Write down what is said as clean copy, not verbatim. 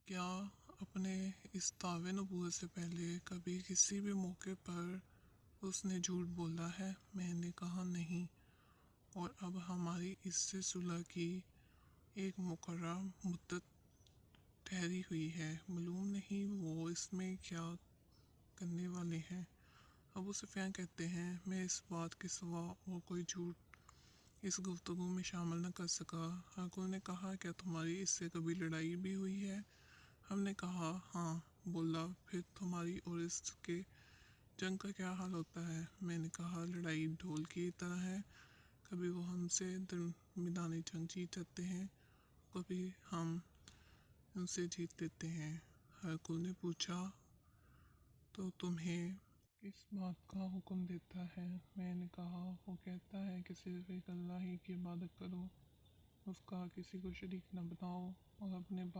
کیا اپنے اس دعوے نبوت سے پہلے کبھی کسی بھی موقع پر اس نے جھوٹ بولا ہے؟ میں نے کہا نہیں، اور اب ہماری اس سے صلح کی ایک مقررہ مدت ٹھہری ہوئی ہے، معلوم نہیں وہ اس میں کیا کرنے والے ہیں۔ ابو سفیان کہتے ہیں میں اس بات کے سوا اور کوئی جھوٹ اس گفتگو میں شامل نہ کر سکا۔ حرقل نے کہا کیا تمہاری اس سے کبھی لڑائی بھی ہوئی ہے؟ ہم نے کہا ہاں۔ بولا پھر تمہاری اور اس کے جنگ کا کیا حال ہوتا ہے؟ میں نے کہا لڑائی ڈھول کی طرح ہے، کبھی وہ ہم سے میدان جنگ جیت جاتے ہیں، کبھی ہم ان سے جیت لیتے ہیں۔ حرقل نے پوچھا تو تمہیں کس بات کا حکم دیتا ہے؟ میں نے کہا وہ کہتا ہے کہ صرف ایک اللہ ہی کی عبادت کرو، اس کا کسی کو شریک نہ بناؤ اور اپنے باپ